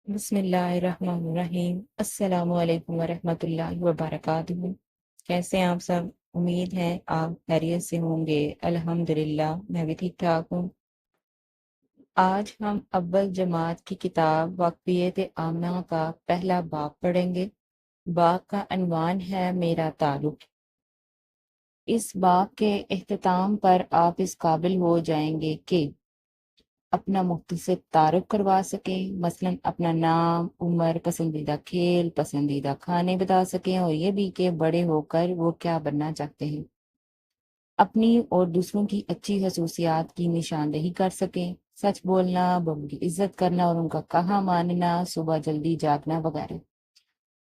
بسم اللہ الرحمن الرحیم۔ السلام علیکم ورحمۃ اللہ وبرکاتہ۔ کیسے ہیں آپ سب؟ امید ہے آپ خیریت سے ہوں گے۔ الحمدللہ میں بھی ٹھیک ٹھاک ہوں۔ آج ہم اول جماعت کی کتاب واقفیت آمنہ کا پہلا باب پڑھیں گے۔ باب کا عنوان ہے میرا تعارف۔ اس باب کے اختتام پر آپ اس قابل ہو جائیں گے کہ اپنا مختصر تعارف کروا سکیں، مثلا اپنا نام، عمر، پسندیدہ کھیل، پسندیدہ کھانے بتا سکیں، اور یہ بھی کہ بڑے ہو کر وہ کیا بننا چاہتے ہیں۔ اپنی اور دوسروں کی اچھی خصوصیات کی نشاندہی کر سکیں، سچ بولنا، بڑوں کی عزت کرنا اور ان کا کہا ماننا، صبح جلدی جاگنا وغیرہ۔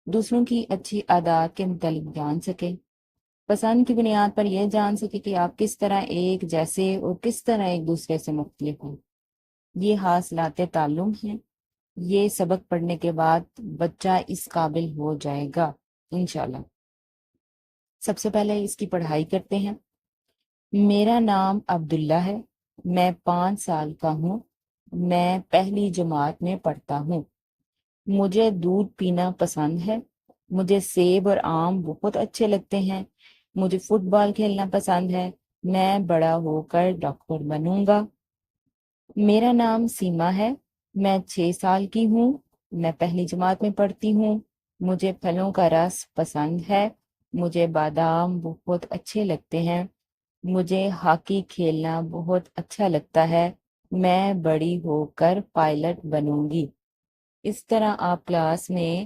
دوسروں کی اچھی عادات کے متعلق جان سکیں، پسند کی بنیاد پر یہ جان سکیں کہ آپ کس طرح ایک جیسے اور کس طرح ایک دوسرے سے مختلف ہیں۔ یہ حاصلات تعلم ہیں۔ یہ سبق پڑھنے کے بعد بچہ اس قابل ہو جائے گا انشاءاللہ۔ سب سے پہلے اس کی پڑھائی کرتے ہیں۔ میرا نام عبداللہ ہے، میں 5 سال کا ہوں، میں پہلی جماعت میں پڑھتا ہوں، مجھے دودھ پینا پسند ہے، مجھے سیب اور آم بہت اچھے لگتے ہیں، مجھے فٹ بال کھیلنا پسند ہے، میں بڑا ہو کر ڈاکٹر بنوں گا۔ میرا نام سیما ہے، میں 6 سال کی ہوں، میں پہلی جماعت میں پڑھتی ہوں، مجھے پھلوں کا رس پسند ہے، مجھے بادام بہت اچھے لگتے ہیں، مجھے ہاکی کھیلنا بہت اچھا لگتا ہے، میں بڑی ہو کر پائلٹ بنوں گی۔ اس طرح آپ کلاس میں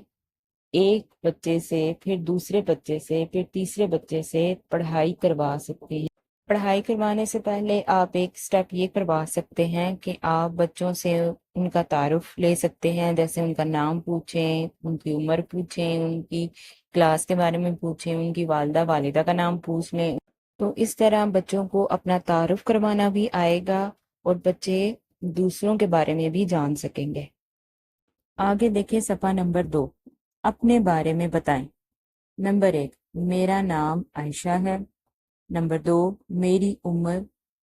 ایک بچے سے، پھر دوسرے بچے سے، پھر تیسرے بچے سے پڑھائی کروا سکتے ہیں۔ پڑھائی کروانے سے پہلے آپ ایک سٹیپ یہ کروا سکتے ہیں کہ آپ بچوں سے ان کا تعارف لے سکتے ہیں، جیسے ان کا نام پوچھیں، ان کی عمر پوچھیں، ان کی کلاس کے بارے میں پوچھیں، ان کی والدہ والدہ کا نام پوچھ لیں۔ تو اس طرح بچوں کو اپنا تعارف کروانا بھی آئے گا اور بچے دوسروں کے بارے میں بھی جان سکیں گے۔ آگے دیکھیں صفحہ نمبر 2، اپنے بارے میں بتائیں۔ نمبر 1، میرا نام عائشہ ہے۔ نمبر 2، میری عمر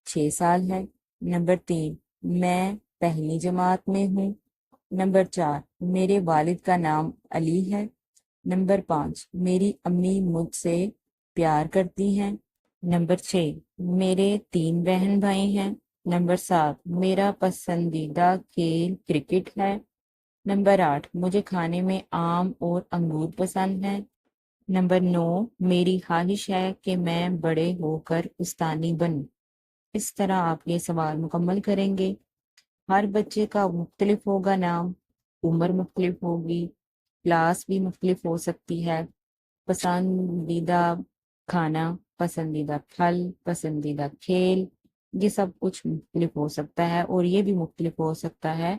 6 سال ہے۔ نمبر 3، میں پہلی جماعت میں ہوں۔ نمبر 4، میرے والد کا نام علی ہے۔ نمبر 5، میری امی مجھ سے پیار کرتی ہیں۔ نمبر 6، میرے 3 بہن بھائی ہیں۔ نمبر 7، میرا پسندیدہ کھیل کرکٹ ہے۔ نمبر 8، مجھے کھانے میں آم اور انگور پسند ہیں۔ نمبر 9، میری خواہش ہے کہ میں بڑے ہو کر استانی بنوں۔ اس طرح آپ یہ سوال مکمل کریں گے۔ ہر بچے کا مختلف ہوگا نام، عمر مختلف ہوگی، کلاس بھی مختلف ہو سکتی ہے، پسندیدہ کھانا، پسندیدہ پھل، پسندیدہ کھیل، یہ سب کچھ مختلف ہو سکتا ہے، اور یہ بھی مختلف ہو سکتا ہے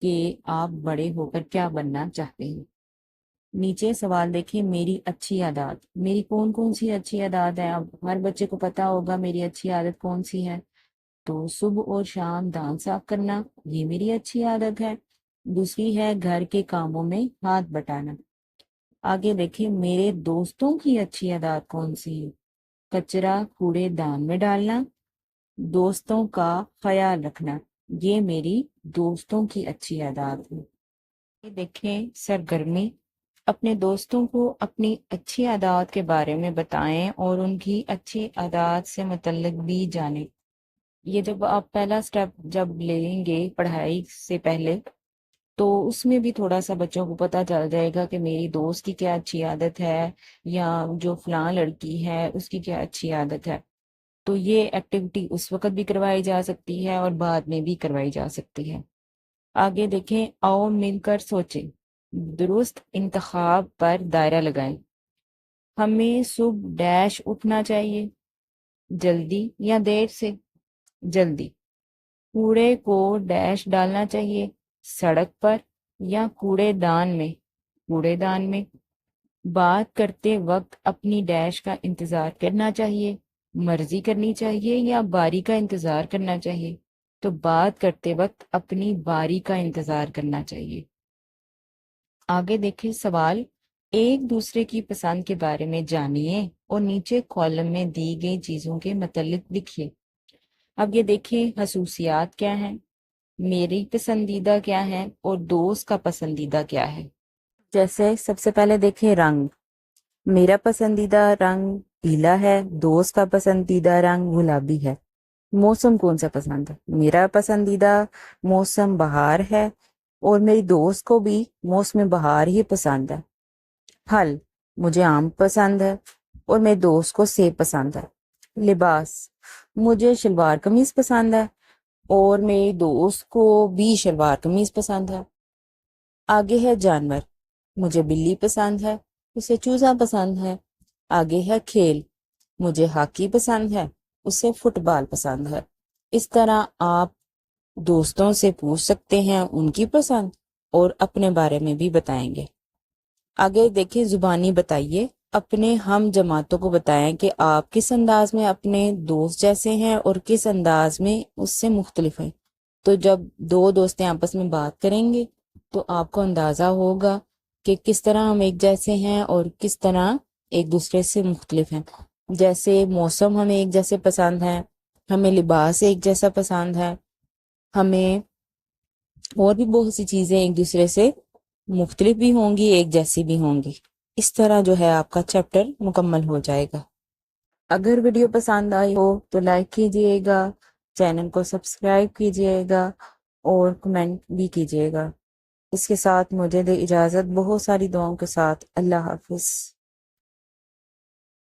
کہ آپ بڑے ہو کر کیا بننا چاہتے ہیں۔ نیچے سوال دیکھیں، میری اچھی عادات، میری کون کون سی اچھی عادات ہیں؟ اب ہر بچے کو پتا ہوگا میری اچھی عادت کون سی ہے۔ تو صبح اور شام دانت صاف کرنا، یہ میری اچھی عادت ہے۔ دوسری ہے گھر کے کاموں میں ہاتھ بٹانا۔ آگے دیکھیں، میرے دوستوں کی اچھی عادات کون سی ہے؟ کچرا کوڑے دان میں ڈالنا، دوستوں کا خیال رکھنا، یہ میری دوستوں کی اچھی عادات ہے۔ یہ دیکھیں سرگرمی، اپنے دوستوں کو اپنی اچھی عادات کے بارے میں بتائیں اور ان کی اچھی عادات سے متعلق بھی جانیں۔ یہ جب آپ پہلا سٹیپ جب لیں گے پڑھائی سے پہلے، تو اس میں بھی تھوڑا سا بچوں کو پتہ چل جائے گا کہ میری دوست کی کیا اچھی عادت ہے، یا جو فلاں لڑکی ہے اس کی کیا اچھی عادت ہے۔ تو یہ ایکٹیویٹی اس وقت بھی کروائی جا سکتی ہے اور بعد میں بھی کروائی جا سکتی ہے۔ آگے دیکھیں، آؤ مل کر سوچیں، درست انتخاب پر دائرہ لگائیں۔ ہمیں صبح ڈیش اٹھنا چاہیے، جلدی یا دیر سے؟ جلدی۔ کوڑے کو ڈیش ڈالنا چاہیے، سڑک پر یا کوڑے دان میں؟ کوڑے دان میں۔ بات کرتے وقت اپنی ڈیش کا انتظار کرنا چاہیے، مرضی کرنی چاہیے یا باری کا انتظار کرنا چاہیے؟ تو بات کرتے وقت اپنی باری کا انتظار کرنا چاہیے۔ آگے دیکھیں سوال، ایک دوسرے کی پسند کے بارے میں جانیے اور نیچے کالم میں دی گئی چیزوں کے متعلق لکھیے۔ اب یہ دیکھیں خصوصیات کیا ہیں۔ میری پسندیدہ کیا ہے اور دوست کا پسندیدہ کیا ہے۔ جیسے سب سے پہلے دیکھیں رنگ، میرا پسندیدہ رنگ پیلا ہے، دوست کا پسندیدہ رنگ گلابی ہے۔ موسم کون سا پسند ہے؟ میرا پسندیدہ موسم بہار ہے اور میری دوست کو بھی موسم بہار ہی پسند ہے۔ پھل، مجھے آم پسند ہے اور میرے دوست کو سیب پسند ہے۔ لباس، مجھے شلوار قمیض پسند ہے اور میری دوست کو بھی شلوار قمیض پسند ہے۔ آگے ہے جانور، مجھے بلی پسند ہے، اسے چوزا پسند ہے۔ آگے ہے کھیل، مجھے ہاکی پسند ہے، اسے فٹ بال پسند ہے۔ اس طرح آپ دوستوں سے پوچھ سکتے ہیں ان کی پسند اور اپنے بارے میں بھی بتائیں گے۔ آگے دیکھیں زبانی بتائیے، اپنے ہم جماعتوں کو بتائیں کہ آپ کس انداز میں اپنے دوست جیسے ہیں اور کس انداز میں اس سے مختلف ہیں۔ تو جب دو دوستیں آپس میں بات کریں گے تو آپ کو اندازہ ہوگا کہ کس طرح ہم ایک جیسے ہیں اور کس طرح ایک دوسرے سے مختلف ہیں۔ جیسے موسم ہمیں ایک جیسے پسند ہے، ہمیں لباس ایک جیسا پسند ہے، ہمیں اور بھی بہت سی چیزیں ایک دوسرے سے مختلف بھی ہوں گی، ایک جیسی بھی ہوں گی۔ اس طرح جو ہے آپ کا چیپٹر مکمل ہو جائے گا۔ اگر ویڈیو پسند آئی ہو تو لائک کیجئے گا، چینل کو سبسکرائب کیجئے گا اور کمنٹ بھی کیجئے گا۔ اس کے ساتھ مجھے دے اجازت، بہت ساری دعاؤں کے ساتھ۔ اللہ حافظ۔